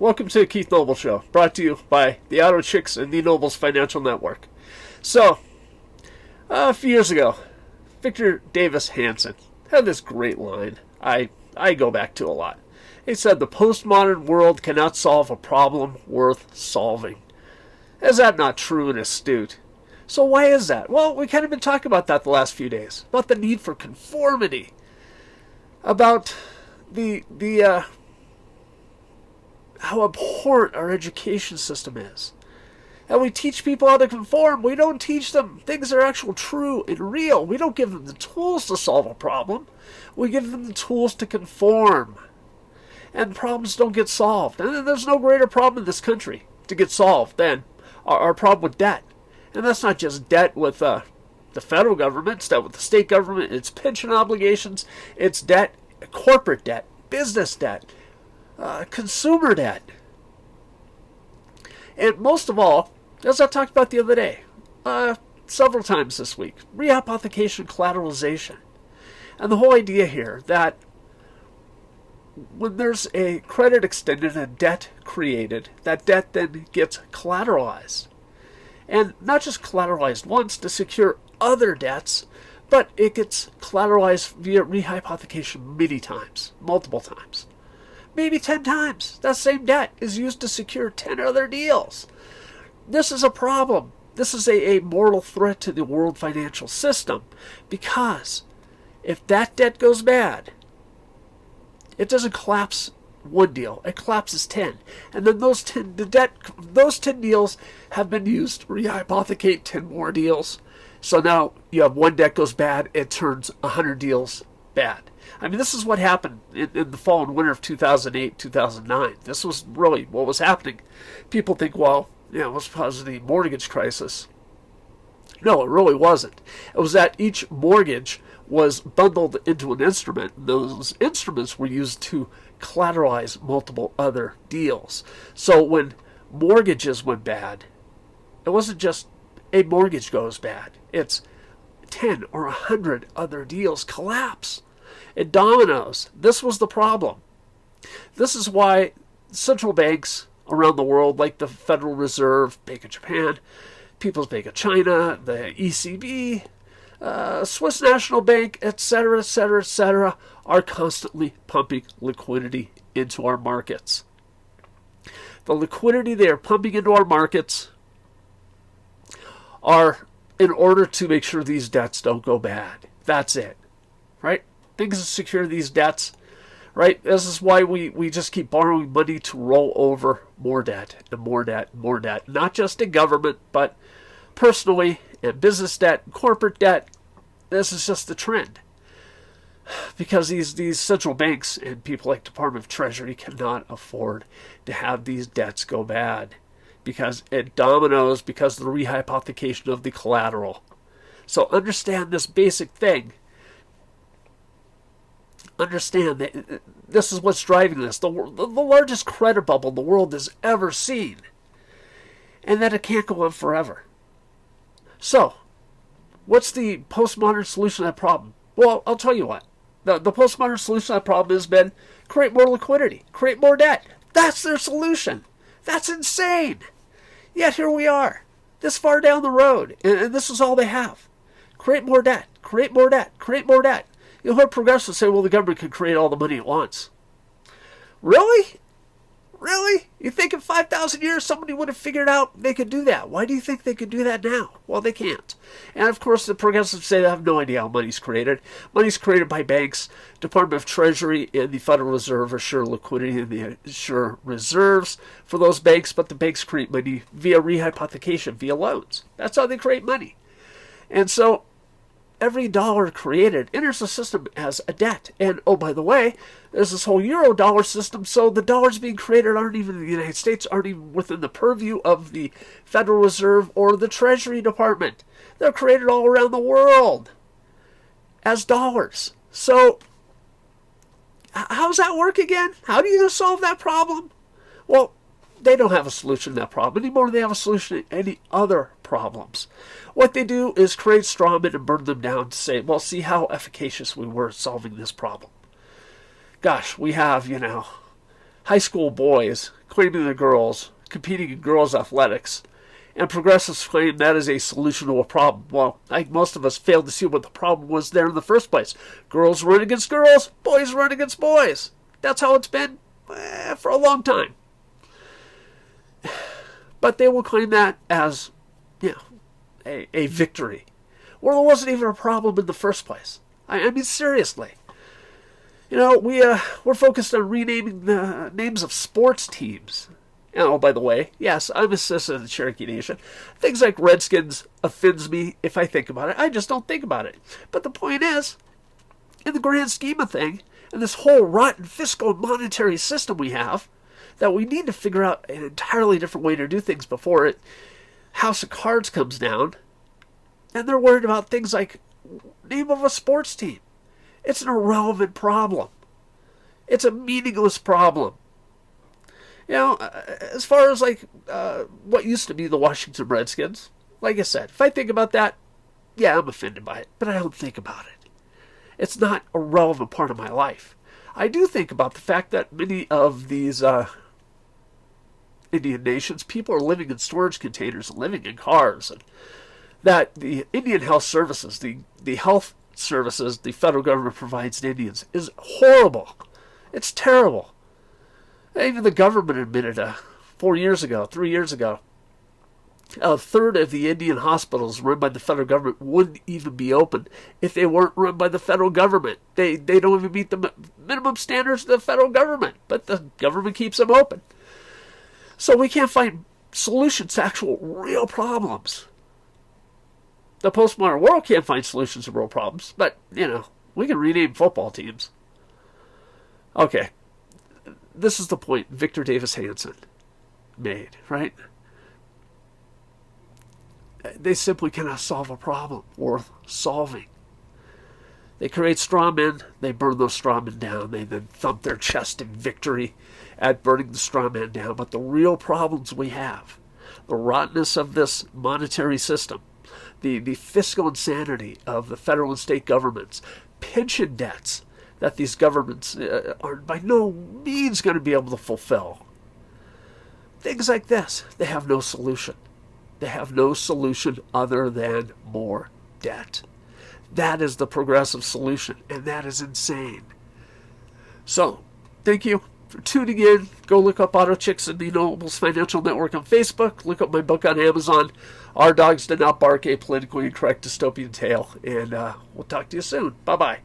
Welcome to the Keith Noble Show, brought to you by the Auto Chicks and the Nobles Financial Network. So, a few years ago, Victor Davis Hanson had this great line I go back to a lot. He said, "The postmodern world cannot solve a problem worth solving." Is that not true and astute? So why is that? Well, we kind of been talking about that the last few days, about the need for conformity, about how abhorrent our education system is. And we teach people how to conform. We don't teach them things that are actual true and real. We don't give them the tools to solve a problem. We give them the tools to conform. And problems don't get solved. And there's no greater problem in this country to get solved than our problem with debt. And that's not just debt with the federal government, it's debt with the state government, it's pension obligations, it's debt, corporate debt, business debt, consumer debt. And most of all, as I talked about the other day, several times this week, rehypothecation collateralization. And the whole idea here that when there's a credit extended and debt created, that debt then gets collateralized. And not just collateralized once to secure other debts, but it gets collateralized via rehypothecation many times, multiple times. Maybe 10 times. That same debt is used to secure 10 other deals. This is a problem. This is a mortal threat to the world financial system, because if that debt goes bad, it doesn't collapse one deal, it collapses 10. And then those 10 deals have been used to rehypothecate 10 more deals. So now you have one debt goes bad, it turns 100 deals bad. I mean, this is what happened in the fall and winter of 2008, 2009. This was really what was happening. People think, well, it was because of the mortgage crisis. No, it really wasn't. It was that each mortgage was bundled into an instrument. Those instruments were used to collateralize multiple other deals. So when mortgages went bad, it wasn't just a mortgage goes bad. It's 10 or 100 other deals collapse. It dominoes. This was the problem. This is why central banks around the world, like the Federal Reserve, Bank of Japan, People's Bank of China, the ECB, Swiss National Bank, etc., etc., etc., are constantly pumping liquidity into our markets. The liquidity they are pumping into our markets are in order to make sure these debts don't go bad. That's it, right? Things to secure these debts, right? This is why we just keep borrowing money to roll over more debt and more debt and more debt. Not just in government, but personally, and business debt, and corporate debt. This is just the trend. Because these central banks and people like Department of Treasury cannot afford to have these debts go bad. Because it dominoes because of the rehypothecation of the collateral. So understand this basic thing. Understand that this is what's driving this. The largest credit bubble the world has ever seen. And that it can't go on forever. So, what's the postmodern solution to that problem? Well, I'll tell you what. The postmodern solution to that problem has been create more liquidity, create more debt. That's their solution. That's insane. Yet here we are, this far down the road, and this is all they have. Create more debt, create more debt, create more debt. You'll hear progressives say, well, the government can create all the money it wants. Really? Really? You think in 5,000 years somebody would have figured out they could do that? Why do you think they could do that now? Well, they can't. And of course, the progressives say they have no idea how money's created. Money's created by banks. Department of Treasury and the Federal Reserve assure liquidity and they assure reserves for those banks, but the banks create money via rehypothecation, via loans. That's how they create money. And so every dollar created enters the system as a debt. And, oh, by the way, there's this whole euro dollar system, so the dollars being created aren't even in the United States, aren't even within the purview of the Federal Reserve or the Treasury Department. They're created all around the world as dollars. So, how does that work again? How do you solve that problem? Well, they don't have a solution to that problem anymore. They have a solution to any other problems. What they do is create strawmen and burn them down to say, well, see how efficacious we were at solving this problem. Gosh, we have, high school boys claiming they're girls, competing in girls' athletics, and progressives claim that is a solution to a problem. Well, I think most of us failed to see what the problem was there in the first place. Girls run against girls, boys run against boys. That's how it's been for a long time. But they will claim that as, a victory, where there wasn't even a problem in the first place. I mean, seriously. We're focused on renaming the names of sports teams. Oh, by the way, yes, I'm a citizen of the Cherokee Nation. Things like Redskins offends me if I think about it. I just don't think about it. But the point is, in the grand scheme of things, and this whole rotten fiscal and monetary system we have, that we need to figure out an entirely different way to do things before House of Cards comes down. And they're worried about things like name of a sports team. It's an irrelevant problem. It's a meaningless problem. As far as what used to be the Washington Redskins, like I said, if I think about that, yeah, I'm offended by it, but I don't think about it. It's not a relevant part of my life. I do think about the fact that many of these Indian nations, people are living in storage containers and living in cars, and that the Indian Health Services, the health services the federal government provides to Indians is horrible. It's terrible. Even the government admitted 3 years ago, a third of the Indian hospitals run by the federal government wouldn't even be open if they weren't run by the federal government. They don't even meet the minimum standards of the federal government, but the government keeps them open. So we can't find solutions to actual real problems. The postmodern world can't find solutions to real problems, but, we can rename football teams. Okay. This is the point Victor Davis Hanson made, right? They simply cannot solve a problem worth solving. They create straw men, they burn those straw men down, they then thump their chest in victory at burning the straw men down. But the real problems we have, the rottenness of this monetary system, the fiscal insanity of the federal and state governments, pension debts that these governments are by no means going to be able to fulfill. Things like this, they have no solution. They have no solution other than more debt. That is the progressive solution, and that is insane. So, thank you for tuning in. Go look up Otto Chicks and the Nobles Financial Network on Facebook. Look up my book on Amazon, Our Dogs Did Not Bark, A Politically Incorrect Dystopian Tale. And we'll talk to you soon. Bye-bye.